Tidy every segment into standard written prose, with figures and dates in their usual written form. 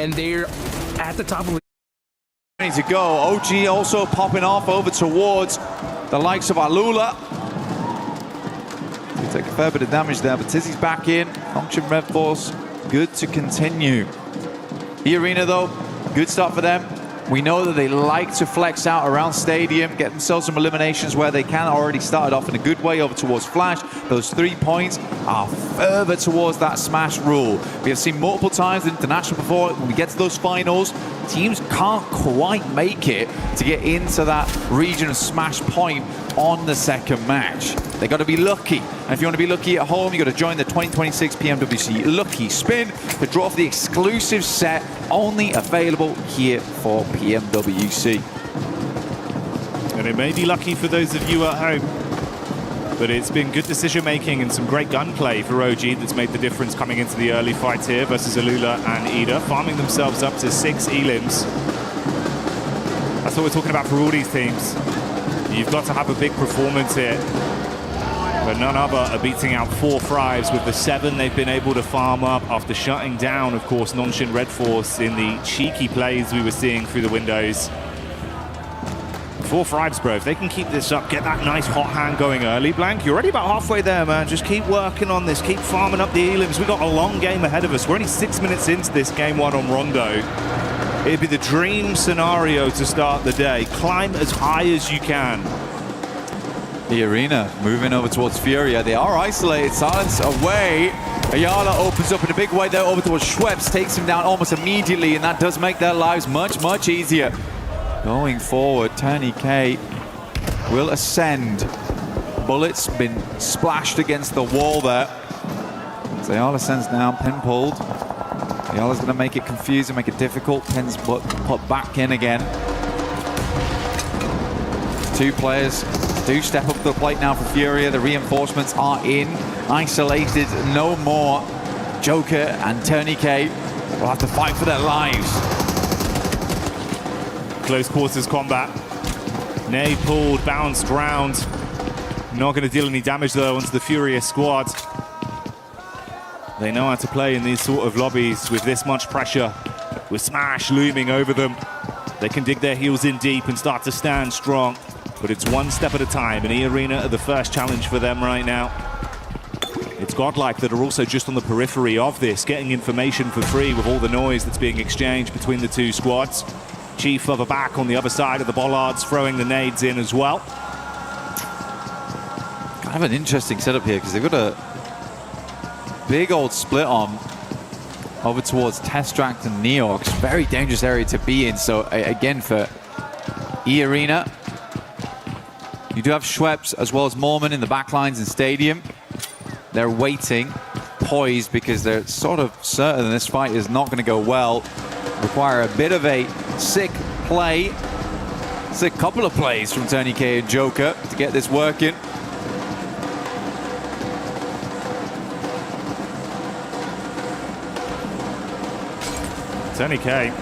and they're at the top of the to go. OG also popping off over towards the likes of Alula. They take a fair bit of damage there, but Tizzy's back in. Function Red Force, good to continue. E-Arena though, good start for them. We know that they like to flex out around Stadium, get themselves some eliminations where they can. Already started off in a good way over towards Flash. Those 3 points are further towards that Smash rule. We have seen multiple times in International before, when we get to those finals, teams can't quite make it to get into that region of Smash point on the second match. They got to be lucky. And if you want to be lucky at home, you got to join the 2026 PMWC Lucky Spin to draw for the exclusive set only available here for PMWC. And it may be lucky for those of you at home, but it's been good decision making and some great gunplay for OG that's made the difference coming into the early fight here versus Alula and Ida, farming themselves up to 6 elims. That's what we're talking about for all these teams. You've got to have a big performance here. But none other are beating out 4 Thrives with the 7 they've been able to farm up after shutting down, of course, Nonshin Red Force in the cheeky plays we were seeing through the windows. 4 Thrives, bro, if they can keep this up, get that nice hot hand going early, Blank, you're already about halfway there, man. Just keep working on this, keep farming up the elims. We've got a long game ahead of us. We're only 6 minutes into this game 1 on Rondo. It'd be the dream scenario to start the day. Climb as high as you can. The Arena moving over towards Furia. They are isolated. Silence away. Ayala opens up in a big way there over towards Schweppes. Takes him down almost immediately, and that does make their lives much, much easier. Going forward, Tony K will ascend. Bullets been splashed against the wall there. Ayala sends down, pin pulled. Ayala's going to make it confusing, make it difficult. Pin's put back in again. 2 players do step up to the plate now for Furia. The reinforcements are in. Isolated no more. Joker and Tony K will have to fight for their lives. Close quarters combat. Nay pulled, bounced round. Not going to deal any damage though onto the Furious squad. They know how to play in these sort of lobbies with this much pressure. With Smash looming over them. They can dig their heels in deep and start to stand strong. But it's one step at a time, and E-Arena are the first challenge for them right now. It's Godlike that are also just on the periphery of this, getting information for free with all the noise that's being exchanged between the 2 squads. Chief further back on the other side of the bollards, throwing the nades in as well. Kind of an interesting setup here, because they've got a big old split on over towards Testract and Neox. Very dangerous area to be in. So again, for E-Arena, you do have Schweppes as well as Mormon in the backlines in Stadium. They're waiting, poised, because they're sort of certain this fight is not going to go well. Require a bit of a sick play. Sick couple of plays from Tony K and Joker to get this working. Tony K,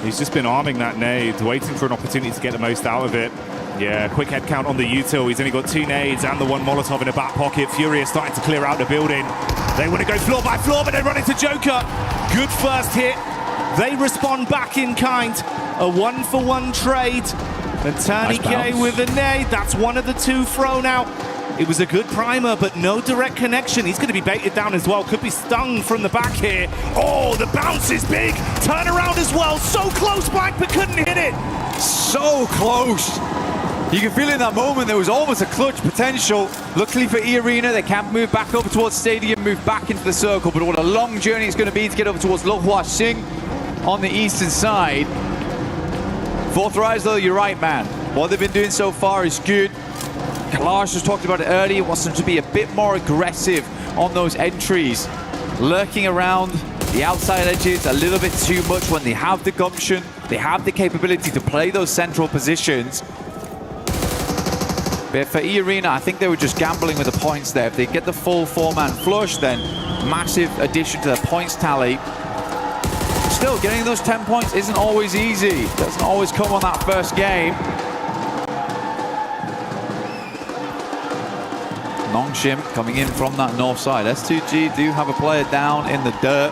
he's just been arming that nade, waiting for an opportunity to get the most out of it. Yeah, quick head count on the util. He's only got 2 nades and the 1 Molotov in the back pocket. Furia starting to clear out the building. They want to go floor by floor, but they run into Joker. Good first hit. They respond back in kind. A 1-for-1 trade. And Tony K with a nade. That's one of the 2 thrown out. It was a good primer, but no direct connection. He's going to be baited down as well. Could be stung from the back here. Oh, the bounce is big. Turn around as well. So close, Black, but couldn't hit it. So close. You can feel in that moment there was almost a clutch potential. Luckily for E-Arena, they can move back over towards Stadium, move back into the circle, but what a long journey it's going to be to get over towards Lo Hua Sing on the eastern side. 4 Thrives though, you're right, man. What they've been doing so far is good. Kalash just talked about it earlier, wants them to be a bit more aggressive on those entries. Lurking around the outside edges a little bit too much when they have the gumption, they have the capability to play those central positions. But for E-Arena, I think they were just gambling with the points there. If they get the full 4-man flush, then massive addition to their points tally. Still, getting those 10 points isn't always easy. Doesn't always come on that first game. Nongshim coming in from that north side. S2G do have a player down in the dirt.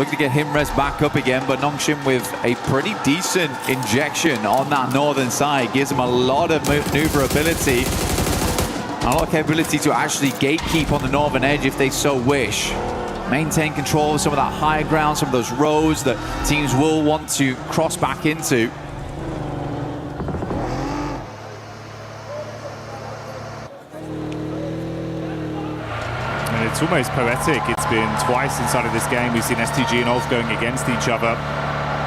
Looking to get Himres back up again, but Nongshim with a pretty decent injection on that northern side. Gives him a lot of maneuverability. A lot of capability to actually gatekeep on the northern edge if they so wish. Maintain control of some of that higher ground, some of those roads that teams will want to cross back into. It's almost poetic. It's been twice inside of this game. We've seen STG and Ulf going against each other.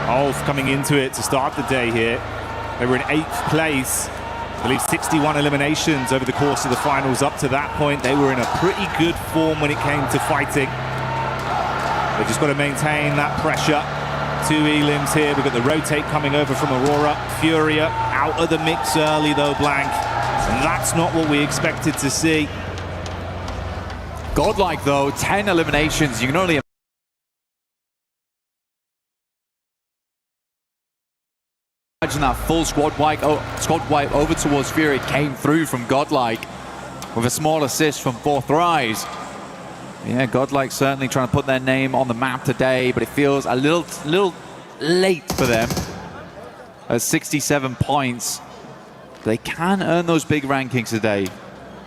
Ulf coming into it to start the day here. They were in 8th place. I believe 61 eliminations over the course of the finals. Up to that point, they were in a pretty good form when it came to fighting. They've just got to maintain that pressure. 2 elims here. We've got the rotate coming over from Aurora. Furia out of the mix early though, Blank. And that's not what we expected to see. Godlike though, 10 eliminations. You can only imagine that full squad wipe over towards Fury came through from Godlike with a small assist from 4thRise. Yeah, Godlike certainly trying to put their name on the map today, but it feels a little late for them. At 67 points, they can earn those big rankings today.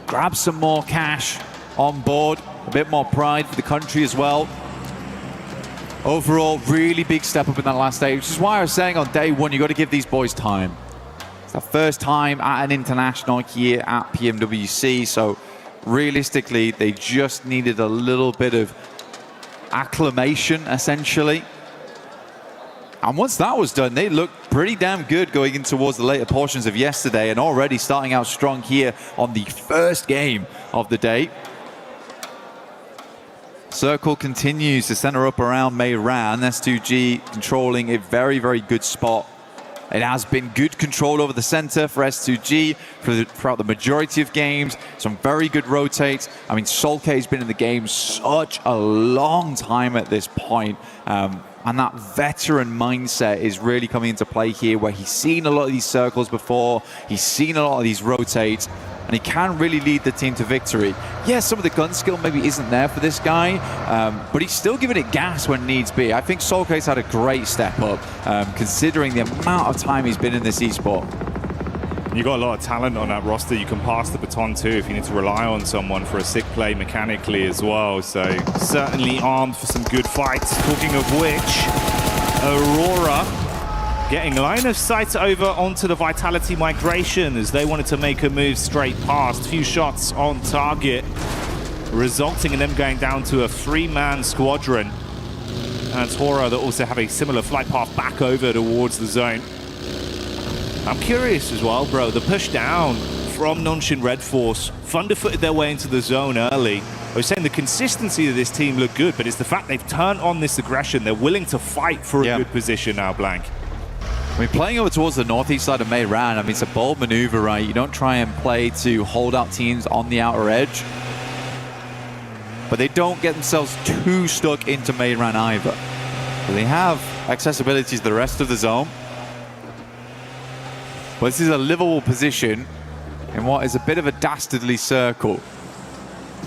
Grab some more cash on board, a bit more pride for the country as well. Overall, really big step up in that last day, which is why I was saying on day one, you got to give these boys time. It's their first time at an international here at PMWC, so realistically, they just needed a little bit of acclimation, essentially. And once that was done, they looked pretty damn good going in towards the later portions of yesterday and already starting out strong here on the first game of the day. Circle continues to center up around Meiran. S2G controlling a very, very good spot. It has been good control over the center for S2G throughout the majority of games. Some very good rotates. I mean, Solke has been in the game such a long time at this point. And that veteran mindset is really coming into play here, where he's seen a lot of these circles before. He's seen a lot of these rotates. And he can really lead the team to victory. Yeah, some of the gun skill maybe isn't there for this guy, but he's still giving it gas when needs be. I think Solke's had a great step up, considering the amount of time he's been in this esport. You got a lot of talent on that roster. You can pass the baton too if you need to rely on someone for a sick play mechanically as well. So certainly armed for some good fights. Talking of which, Aurora getting line of sight over onto the Vitality migration as they wanted to make a move straight past. Few shots on target, resulting in them going down to a 3-man squadron. And Tora that also have a similar flight path back over towards the zone. I'm curious as well, bro, the push down from Nongshim Red Force, thunder-footed their way into the zone early. I was saying the consistency of this team looked good, but it's the fact they've turned on this aggression. They're willing to fight for a good position now, Blank. I mean, playing over towards the northeast side of Meiran, I mean, it's a bold maneuver, right? You don't try and play to hold out teams on the outer edge, but they don't get themselves too stuck into Meiran either. So they have accessibility to the rest of the zone. But this is a livable position in what is a bit of a dastardly circle.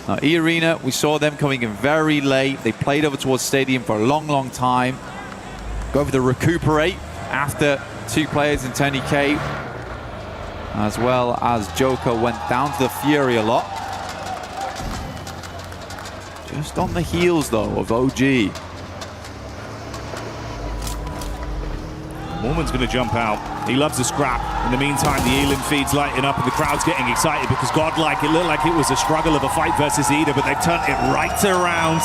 Now, E-Arena, we saw them coming in very late. They played over towards Stadium for a long, long time. Go over to recuperate after 2 players in Tony K, as well as Joker went down to the Fury a lot. Just on the heels, though, of OG. Mormon's going to jump out. He loves a scrap. In the meantime, the Elim feed's lighting up and the crowd's getting excited because Godlike, it looked like it was a struggle of a fight versus Ida, but they've turned it right around.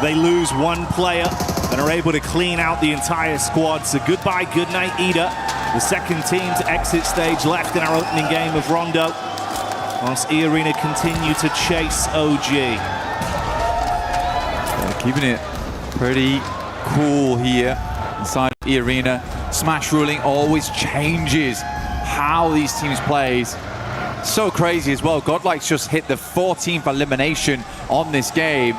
They lose 1 player and are able to clean out the entire squad. So goodbye, good night, Ida. The second team to exit stage left in our opening game of Rondo, whilst E-Arena continue to chase OG. Keeping it pretty cool here inside E-Arena. Smash ruling always changes how these teams play. So crazy as well. Godlike's just hit the 14th elimination on this game.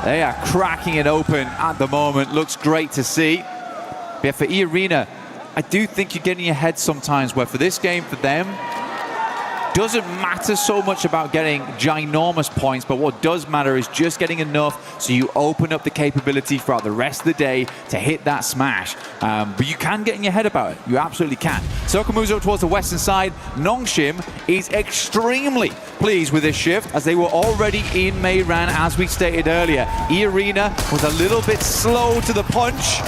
They are cracking it open at the moment. Looks great to see. But yeah, for E-Arena, I do think you're getting ahead sometimes, where for this game, for them, doesn't matter so much about getting ginormous points, but what does matter is just getting enough so you open up the capability throughout the rest of the day to hit that smash. But you can get in your head about it. You absolutely can. Soka moves up towards the western side. Nongshim is extremely pleased with this shift as they were already in Meiran, as we stated earlier. E-Arena was a little bit slow to the punch.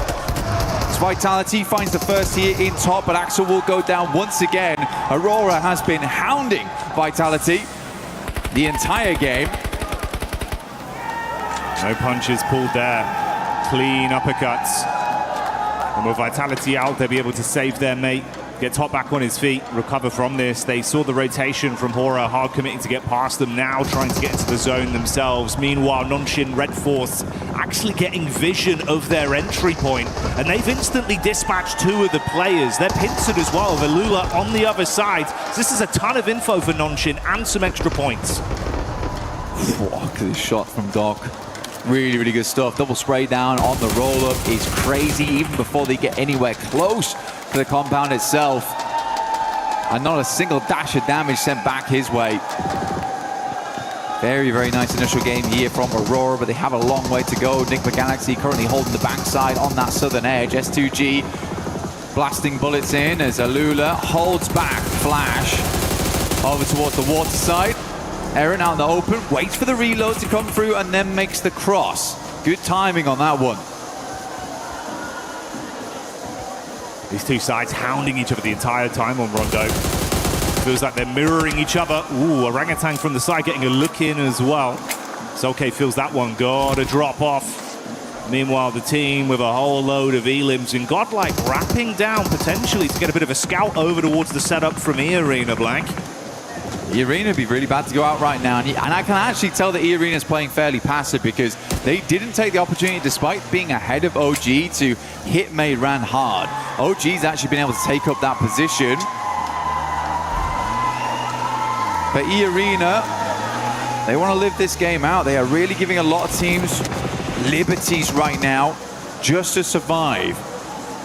Vitality finds the first here in top, but Axel will go down once again. Aurora has been hounding Vitality the entire game. No punches pulled there. Clean uppercuts. And with Vitality out, they'll be able to save their mate. Get Top back on his feet, recover from this. They saw the rotation from Hora, hard committing to get past them now, trying to get into the zone themselves. Meanwhile, Nongshim Red Force actually getting vision of their entry point, and they've instantly dispatched two of the players. They're pincered as well, Velula on the other side. So this is a ton of info for Nongshim and some extra points. Look at this shot from Doc. Really, really good stuff. Double spray down on the roll-up is crazy, even before they get anywhere close to the compound itself. And not a single dash of damage sent back his way. Very, very nice initial game here from Aurora, but they have a long way to go. Nick Galaxy currently holding the backside on that southern edge. S2G blasting bullets in as Alula holds back Flash over towards the water side. Aaron out in the open, waits for the reload to come through and then makes the cross. Good timing on that one. These two sides hounding each other the entire time on Rondo. Feels like they're mirroring each other. Ooh, Orangutan from the side getting a look in as well. Solke feels that one. Gotta drop off. Meanwhile, the team with a whole load of elims and Godlike wrapping down potentially to get a bit of a scout over towards the setup from E-Arena, Blank. E-Arena would be really bad to go out right now. And I can actually tell that E-Arena is playing fairly passive because they didn't take the opportunity, despite being ahead of OG, to hit Meiran hard. OG's actually been able to take up that position. But E-Arena, they want to live this game out. They are really giving a lot of teams liberties right now just to survive.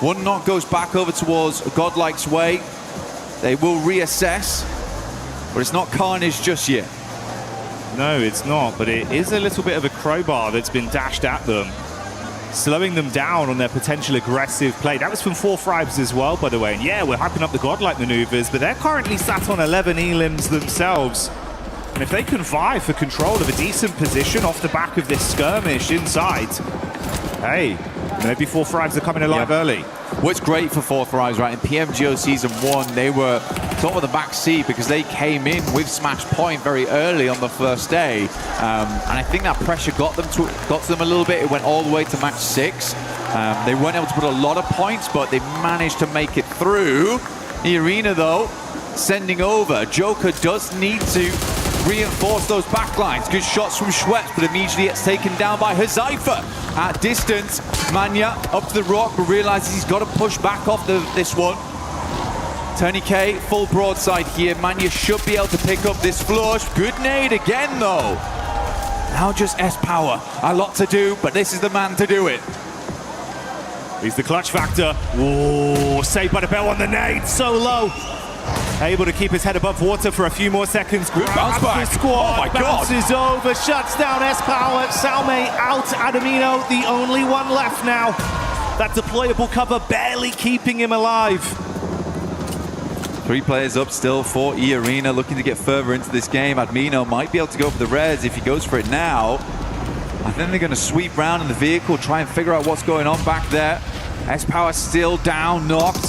One knock goes back over towards Godlike's way. They will reassess. But it's not carnage just yet. No, it's not, but it is a little bit of a crowbar that's been dashed at them, slowing them down on their potential aggressive play. That was from 4Fribes as well, by the way. And yeah, we're hyping up the Godlike maneuvers, but they're currently sat on 11 elims themselves. And if they can vie for control of a decent position off the back of this skirmish inside, hey, maybe 4Fribes are coming alive early. What's great for 4Fribes, right? In PMGO Season 1, they were top of the back seat because they came in with Smash Point very early on the first day. And I think that pressure got to them a little bit. It went all the way to match 6. They weren't able to put a lot of points, but they managed to make it through. The Arena, though, sending over. Joker does need to reinforce those backlines. Good shots from Schweppes, but immediately gets taken down by Hazaifa at distance. Manya up to the rock, but realizes he's got to push back off this one. Tony K, full broadside here. Manya should be able to pick up this flush. Good nade again, though. Now just S-Power. A lot to do, but this is the man to do it. He's the clutch factor. Ooh, saved by the bell on the nade. So low. Able to keep his head above water for a few more seconds. Good bounce back. Squad Oh my God. bounces over, shuts down S-Power. Salme out. Adamino, the only one left now. That deployable cover barely keeping him alive. 3 players up still for E-Arena, looking to get further into this game. Admino might be able to go for the res if he goes for it now. I think they're going to sweep round in the vehicle, try and figure out what's going on back there. S-Power still down, knocked.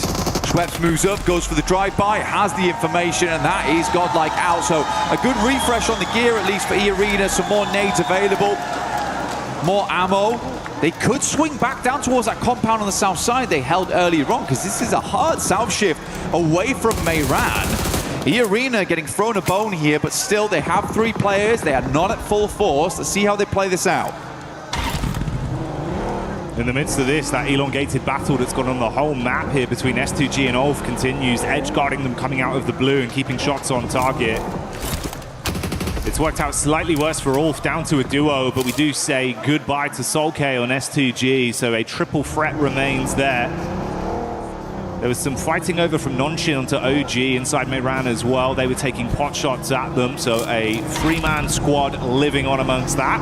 Schweppes moves up, goes for the drive-by, has the information, and that is Godlike out. So a good refresh on the gear, at least for E-Arena. Some more nades available, more ammo. They could swing back down towards that compound on the south side they held earlier on, because this is a hard south shift away from Meiran. E-Arena getting thrown a bone here, but still they have 3 players. They are not at full force. Let's see how they play this out. In the midst of this, that elongated battle that's gone on the whole map here between S2G and Ulf continues, edge guarding them coming out of the blue and keeping shots on target. It's worked out slightly worse for Ulf, down to a duo, but we do say goodbye to Solke on S2G, so a triple threat remains there. There was some fighting over from Nonshin onto OG inside Meiran as well. They were taking pot shots at them, so a three-man squad living on amongst that.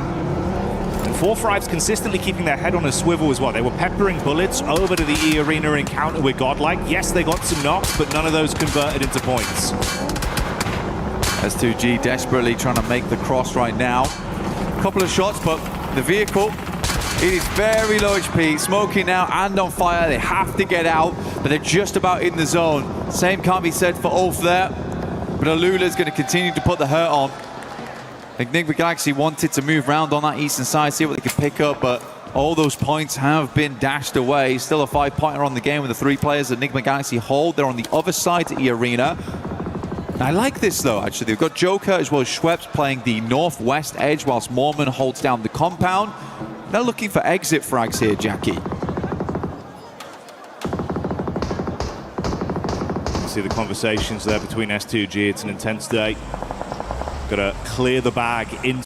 And 4-5's consistently keeping their head on a swivel as well. They were peppering bullets over to the E Arena encounter with Godlike. Yes, they got some knocks, but none of those converted into points. S2G desperately trying to make the cross right now. Couple of shots, but the vehicle, it is very low HP, smoking now and on fire. They have to get out, but they're just about in the zone. Same can't be said for Ulf there, but Alula's going to continue to put the hurt on. Enigma Galaxy wanted to move around on that eastern side, see what they could pick up, but all those points have been dashed away. Still a 5-pointer on the game with the 3 players that Enigma Galaxy hold. They're on the other side to E Arena. I like this though, actually. They've got Joker as well as Schweppes playing the northwest edge whilst Mormon holds down the compound. They're looking for exit frags here, Jackie. You see the conversations there between S2G. It's an intense day. Got to clear the bag in.